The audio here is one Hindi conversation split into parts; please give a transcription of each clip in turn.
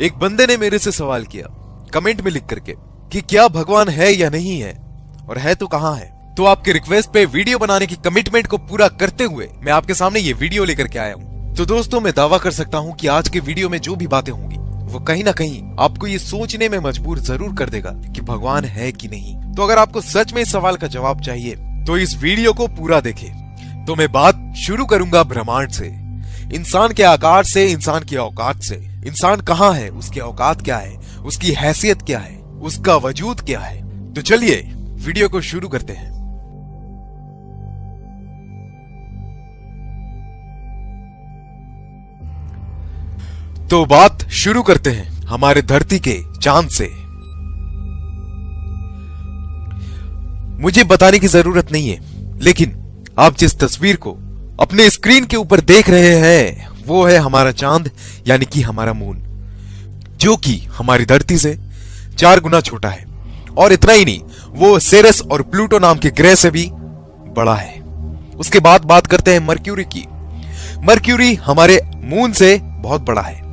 एक बंदे ने मेरे से सवाल किया कमेंट में लिख करके कि क्या भगवान है या नहीं है, और है तो कहां है। तो आपके रिक्वेस्ट पे वीडियो बनाने की कमिटमेंट को पूरा करते हुए मैं आपके सामने ये वीडियो लेकर के आया हूं। तो दोस्तों, मैं दावा कर सकता हूं कि आज के वीडियो में जो भी बातें होंगी वो कहीं ना कहीं आपको ये सोचने में मजबूर जरूर कर देगा कि भगवान है कि नहीं। तो अगर आपको सच में इस सवाल का जवाब चाहिए तो इस वीडियो को पूरा देखें। तो मैं बात शुरू करूंगा ब्रह्मांड से, इंसान के आकार से, इंसान की औकात से। इंसान कहां है, उसकी औकात क्या है, उसकी हैसियत क्या है, उसका वजूद क्या है। तो चलिए वीडियो को शुरू करते हैं। तो बात शुरू करते हैं हमारे धरती के चांद से। मुझे बताने की जरूरत नहीं है, लेकिन आप जिस तस्वीर को अपने स्क्रीन के ऊपर देख रहे हैं वो है हमारा चांद, यानी कि हमारा मून, जो कि हमारी धरती से 4 गुना छोटा है। और इतना ही नहीं, वो सेरस और प्लूटो नाम के ग्रह से भी बड़ा है। उसके बाद बात करते हैं मर्क्यूरी की। मर्क्यूरी हमारे मून से बहुत बड़ा है।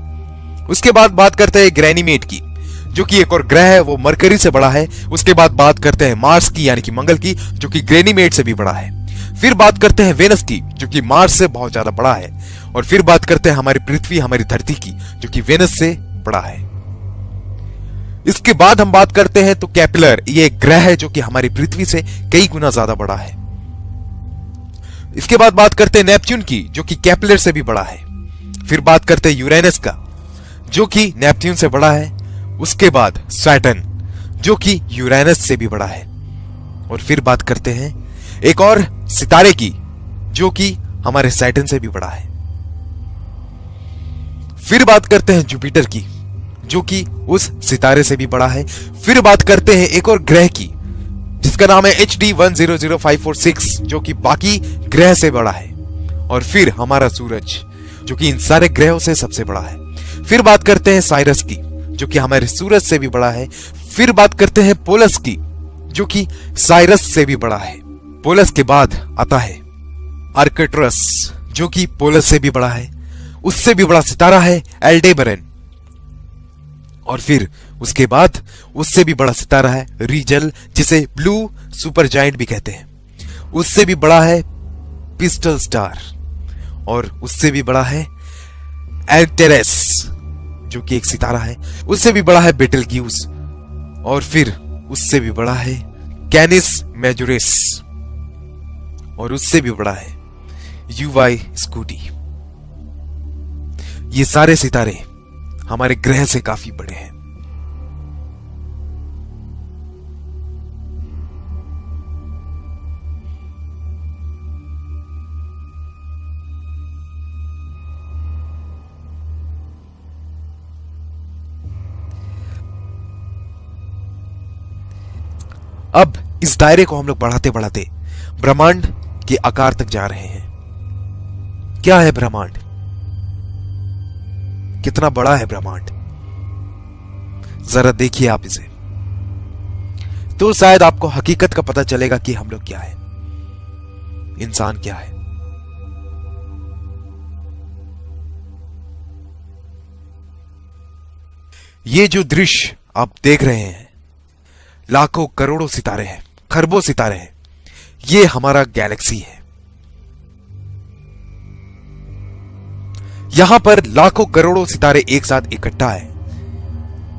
उसके बाद बात करते हैं ग्रैनीमेट की, जो कि एक और ग्रह है, वो मरकरी से बड़ा है। उसके बाद बात करते हैं मार्स की, यानी कि मंगल की, जो कि ग्रैनीमेट से भी बड़ा है। फिर बात करते हैं वेनस की, जो कि मार्स से बहुत ज्यादा बड़ा है। और फिर बात करते हैं हमारी पृथ्वी, हमारी धरती की, जो कि वेनस से बड़ा है। इसके बाद हम बात करते हैं तो केपलर, ये एक ग्रह है जो कि हमारी पृथ्वी से कई गुना ज्यादा बड़ा है। इसके बाद बात करते हैं नेपच्यून की, जो कि केपलर से भी बड़ा है। फिर बात करते हैं यूरेनस का, जो कि नेपच्यून से बड़ा है। उसके बाद सैटर्न, जो कि यूरेनस से भी बड़ा है। और फिर बात करते हैं एक और सितारे की, जो कि हमारे सैटर्न से भी बड़ा है। फिर बात करते हैं जुपिटर की, जो कि उस सितारे से भी बड़ा है। फिर बात करते हैं एक और ग्रह की, जिसका नाम है HD 100546, जो कि बाकी ग्रह से बड़ा है। और फिर हमारा सूरज, जो कि इन सारे ग्रहों से सबसे बड़ा है। फिर बात करते हैं साइरस की, जो कि हमारे सूरज से भी बड़ा है। फिर बात करते हैं पोलस की, जो कि साइरस से भी बड़ा है। पोलस के बाद आता है आर्कटुरस, जो कि पोलस से भी बड़ा है। उससे भी बड़ा सितारा है एल्डेबरन। और फिर उसके बाद उससे भी बड़ा सितारा है रीजल, जिसे ब्लू सुपर जायंट भी कहते हैं। उससे भी बड़ा है पिस्टल स्टार। और उससे भी बड़ा है एल्टेरेस, जो कि एक सितारा है। उससे भी बड़ा है बेटलग्यूस। और फिर उससे भी बड़ा है कैनिस मेजोरिस। और उससे भी बड़ा है यूवाई स्कूटी। ये सारे सितारे हमारे ग्रह से काफी बड़े हैं। अब इस दायरे को हम लोग बढ़ाते बढ़ाते ब्रह्मांड के आकार तक जा रहे हैं। क्या है ब्रह्मांड? कितना बड़ा है ब्रह्मांड? जरा देखिए आप इसे, तो शायद आपको हकीकत का पता चलेगा कि हम लोग क्या है, इंसान क्या है। ये जो दृश्य आप देख रहे हैं, लाखों करोड़ों सितारे हैं, खरबों सितारे हैं। ये हमारा गैलेक्सी है। यहां पर लाखों करोड़ों सितारे एक साथ इकट्ठा है,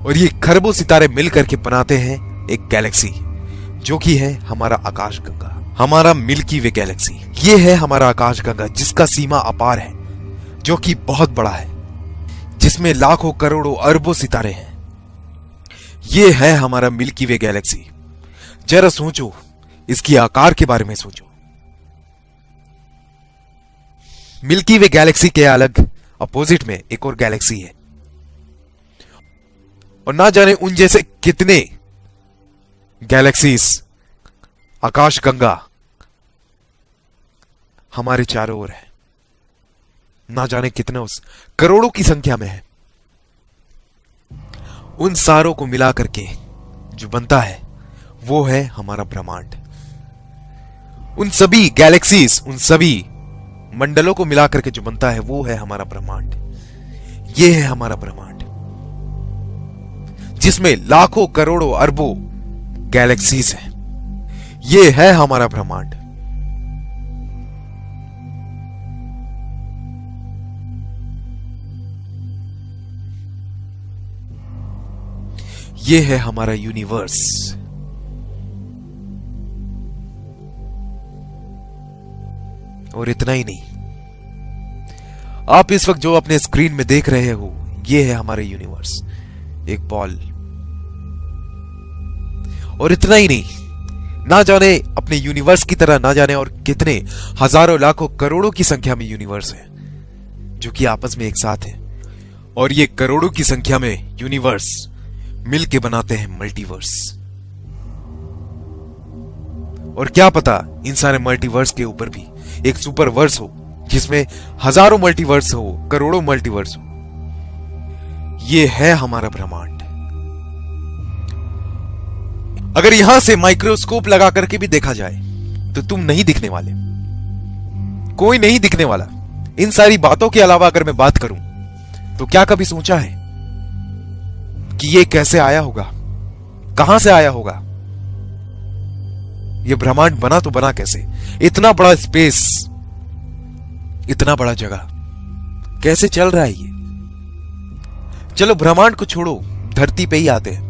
और ये खरबों सितारे मिलकर के बनाते हैं एक गैलेक्सी, जो कि है हमारा आकाशगंगा, हमारा मिल्की वे गैलेक्सी। ये है हमारा आकाशगंगा, जिसका सीमा अपार है, जो कि बहुत बड़ा है, जिसमें लाखों करोड़ों अरबों सितारे हैं। ये है हमारा मिल्की वे गैलेक्सी। जरा सोचो, इसकी आकार के बारे में सोचो। मिल्की वे गैलेक्सी के अलग अपोजिट में एक और गैलेक्सी है, और ना जाने उन जैसे कितने गैलेक्सीज, आकाशगंगा हमारे चारों ओर है। ना जाने कितने, उस करोड़ों की संख्या में है। उन सारों को मिला करके जो बनता है वो है हमारा ब्रह्मांड। उन सभी गैलेक्सीज, उन सभी मंडलों को मिला करके जो बनता है वो है हमारा ब्रह्मांड। ये है हमारा ब्रह्मांड। जिसमें लाखों करोड़ों अरबों गैलेक्सीज हैं। ये है हमारा ब्रह्मांड। ये है हमारा यूनिवर्स। और इतना ही नहीं, आप इस वक्त जो अपने स्क्रीन में देख रहे हो, ये है हमारा यूनिवर्स, एक बॉल। और इतना ही नहीं, ना जाने अपने यूनिवर्स की तरह ना जाने और कितने हजारों लाखों करोड़ों की संख्या में यूनिवर्स है जो कि आपस में एक साथ है। और ये करोड़ों की संख्या में यूनिवर्स मिलके बनाते हैं मल्टीवर्स। और क्या पता इन सारे मल्टीवर्स के ऊपर भी एक सुपरवर्स हो जिसमें हजारों मल्टीवर्स हो, करोड़ों मल्टीवर्स हो। ये है हमारा ब्रह्मांड। अगर यहां से माइक्रोस्कोप लगा करके भी देखा जाए तो तुम नहीं दिखने वाले, कोई नहीं दिखने वाला। इन सारी बातों के अलावा अगर मैं बात करूं तो क्या कभी सोचा है कि ये कैसे आया होगा, कहां से आया होगा? ये ब्रह्मांड बना तो बना कैसे? इतना बड़ा स्पेस, इतना बड़ा जगह कैसे चल रहा है ये? चलो ब्रह्मांड को छोड़ो, धरती पे ही आते हैं।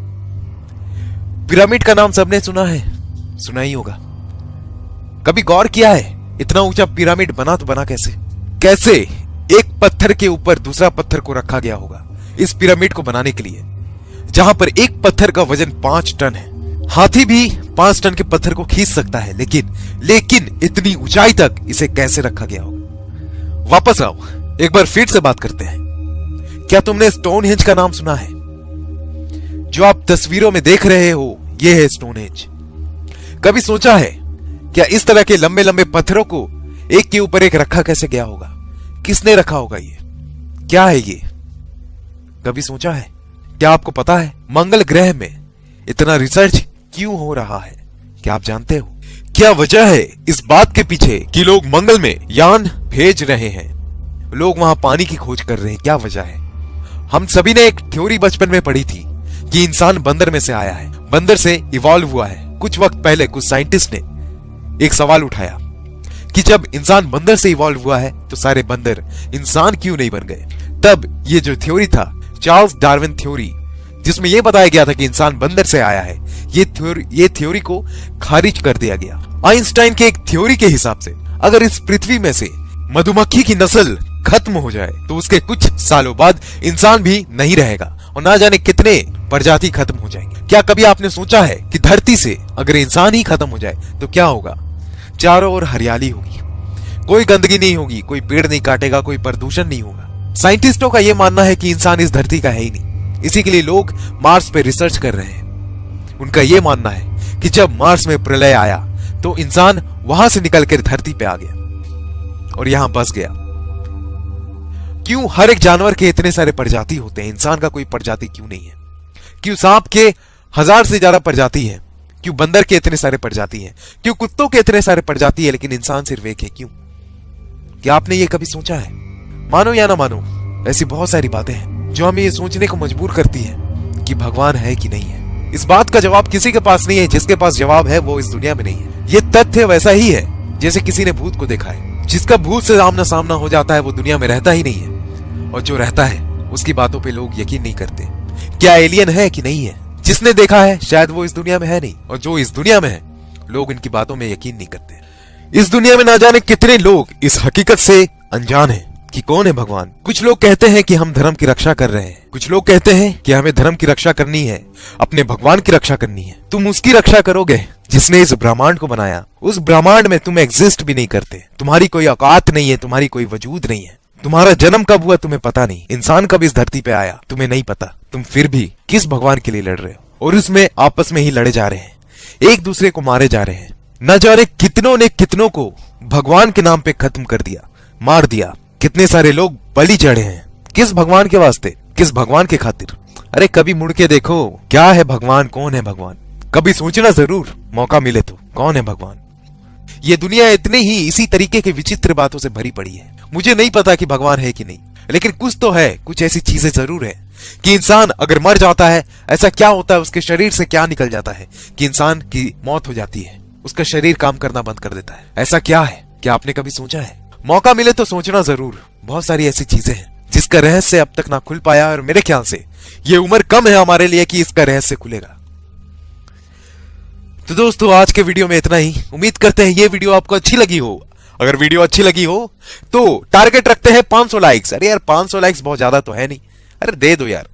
पिरामिड का नाम सबने सुना है, सुना ही होगा। कभी गौर किया है इतना ऊंचा पिरामिड बना तो बना कैसे? कैसे एक पत्थर के ऊपर दूसरा पत्थर को रखा गया होगा इस पिरामिड को बनाने के लिए, जहां पर एक पत्थर का वजन 5 टन है। हाथी भी 5 टन के पत्थर को खींच सकता है, लेकिन इतनी ऊंचाई तक इसे कैसे रखा गया होगा? वापस आओ, एक बार फिर से बात करते हैं। क्या तुमने स्टोनहेंज का नाम सुना है? जो आप तस्वीरों में देख रहे हो, यह है स्टोनहेंज। कभी सोचा है क्या इस तरह के लंबे लंबे पत्थरों को एक के ऊपर एक रखा कैसे गया होगा? किसने रखा होगा? ये क्या है? ये कभी सोचा है? क्या आपको पता है मंगल ग्रह में इतना रिसर्च क्यों हो रहा है? क्या आप जानते हो क्या वजह है इस बात के पीछे कि लोग मंगल में यान भेज रहे हैं, लोग वहां पानी की खोज कर रहे हैं? क्या वजह है? हम सभी ने एक थ्योरी बचपन में पढ़ी थी कि इंसान बंदर में से आया है, बंदर से इवॉल्व हुआ है। कुछ वक्त पहले कुछ साइंटिस्ट ने एक सवाल उठाया कि जब इंसान बंदर से इवॉल्व हुआ है तो सारे बंदर इंसान क्यों नहीं बन गए? तब ये जो थ्योरी था, चार्ल्स डार्विन थ्योरी, जिसमें यह बताया गया था कि इंसान बंदर से आया है, ये थ्योरी को खारिज कर दिया गया। आइंस्टाइन के एक थ्योरी के हिसाब से अगर इस पृथ्वी में से मधुमक्खी की नस्ल खत्म हो जाए तो उसके कुछ सालों बाद इंसान भी नहीं रहेगा और ना जाने कितने प्रजाति खत्म हो जाएंगे। क्या कभी आपने सोचा है कि धरती से अगर इंसान ही खत्म हो जाए तो क्या होगा? चारों ओर हरियाली होगी, कोई गंदगी नहीं होगी, कोई पेड़ नहीं काटेगा, कोई प्रदूषण नहीं होगा। साइंटिस्टों का यह मानना है कि इंसान इस धरती का है ही नहीं, इसी के लिए लोग मार्स पे रिसर्च कर रहे हैं। उनका यह मानना है कि जब मार्स में प्रलय आया तो इंसान वहां से निकलकर धरती पे आ गया और यहां बस गया। क्यों हर एक जानवर के इतने सारे प्रजाति होते हैं, इंसान का कोई प्रजाति क्यों नहीं है? क्यों सांप के 1000 से ज्यादा प्रजाति है? क्यों बंदर के इतने सारे प्रजाति हैं? क्यों कुत्तों के इतने सारे प्रजाति है लेकिन इंसान सिर्फ एक है? क्यों? क्या आपने ये कभी सोचा है? मानो या ना मानो, ऐसी बहुत सारी बातें हैं जो हमें ये सोचने को मजबूर करती है कि भगवान है कि नहीं है। इस बात का जवाब किसी के पास नहीं है, जिसके पास जवाब है वो इस दुनिया में नहीं है। ये तथ्य वैसा ही है जैसे किसी ने भूत को देखा है। जिसका भूत से आमना सामना हो जाता है वो दुनिया में रहता ही नहीं है, और जो रहता है उसकी बातों पे लोग यकीन नहीं करते। क्या एलियन है कि नहीं है? जिसने देखा है शायद वो इस दुनिया में है नहीं, और जो इस दुनिया में है लोग इनकी बातों में यकीन नहीं करते। इस दुनिया में ना जाने कितने लोग इस हकीकत से अनजान हैं कि कौन है भगवान। कुछ लोग कहते हैं कि हम धर्म की रक्षा कर रहे हैं, कुछ लोग कहते हैं कि हमें धर्म की रक्षा करनी है, अपने भगवान की रक्षा करनी है। तुम उसकी रक्षा करोगे जिसने इस ब्रह्मांड को बनाया। उस ब्रह्मांड में तुम एग्जिस्ट भी नहीं करते, तुम्हारी कोई औकात नहीं है, तुम्हारी कोई वजूद नहीं है। तुम्हारा जन्म कब हुआ तुम्हें पता नहीं, इंसान कब इस धरती पे आया तुम्हें नहीं पता। तुम फिर भी किस भगवान के लिए लड़ रहे हो, और उसमें आपस में ही लड़े जा रहे हैं, एक दूसरे को मारे जा रहे हैं। न जाने कितनों ने कितनों को भगवान के नाम पे खत्म कर दिया, मार दिया। कितने सारे लोग बलि चढ़े हैं, किस भगवान के वास्ते, किस भगवान के खातिर? अरे कभी मुड़ के देखो, क्या है भगवान, कौन है भगवान? कभी सोचना जरूर, मौका मिले तो, कौन है भगवान? ये दुनिया इतने ही इसी तरीके के विचित्र बातों से भरी पड़ी है। मुझे नहीं पता कि भगवान है कि नहीं, लेकिन कुछ तो है, कुछ ऐसी चीजें जरूर है कि इंसान अगर मर जाता है ऐसा क्या होता है, उसके शरीर से क्या निकल जाता है कि इंसान की मौत हो जाती है, उसका शरीर काम करना बंद कर देता है। ऐसा क्या है, क्या आपने कभी सोचा है? मौका मिले तो सोचना जरूर। बहुत सारी ऐसी चीजें हैं जिसका रहस्य अब तक ना खुल पाया, और मेरे ख्याल से ये उम्र कम है हमारे लिए कि इसका रहस्य खुलेगा। तो दोस्तों, आज के वीडियो में इतना ही। उम्मीद करते हैं ये वीडियो आपको अच्छी लगी हो। अगर वीडियो अच्छी लगी हो तो टारगेट रखते हैं 500 लाइक्स। अरे यार 500 लाइक्स बहुत ज्यादा तो है नहीं, अरे दे दो यार।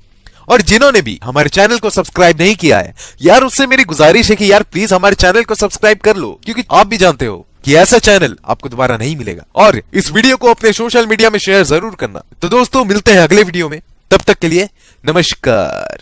और जिन्होंने भी हमारे चैनल को सब्सक्राइब नहीं किया है यार, उससे मेरी गुजारिश है कि यार प्लीज हमारे चैनल को सब्सक्राइब कर लो, क्योंकि आप भी जानते हो कि ऐसा चैनल आपको दोबारा नहीं मिलेगा। और इस वीडियो को अपने सोशल मीडिया में शेयर जरूर करना। तो दोस्तों, मिलते हैं अगले वीडियो में, तब तक के लिए नमस्कार।